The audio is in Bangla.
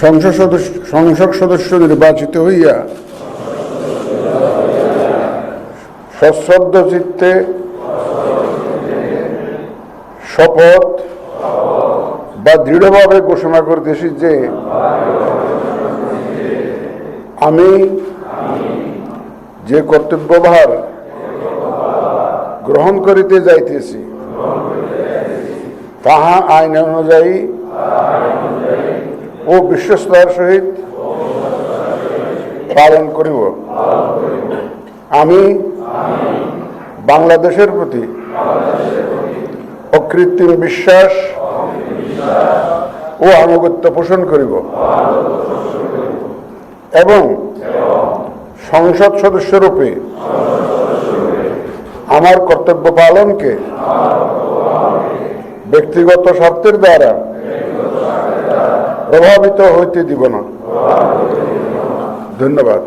সংসদ সদস্য নির্বাচিত হইয়া সশ্রদ্ধ চিত্তে শপথ বা দৃঢ়ভাবে ঘোষণা করতেছি যে আমি যে কর্তব্যভার গ্রহণ করিতে যাইতেছি তাহা আইন অনুযায়ী ও বিশ্বস্তার সহিত পালন করিব। আমি বাংলাদেশের প্রতি অকৃত্রিম বিশ্বাস ও আনুগত্য পোষণ করিব এবং সংসদ সদস্যরূপে আমার কর্তব্য পালনকে ব্যক্তিগত স্বার্থের দ্বারা প্রভাবিত হইতে দিব না। ধন্যবাদ।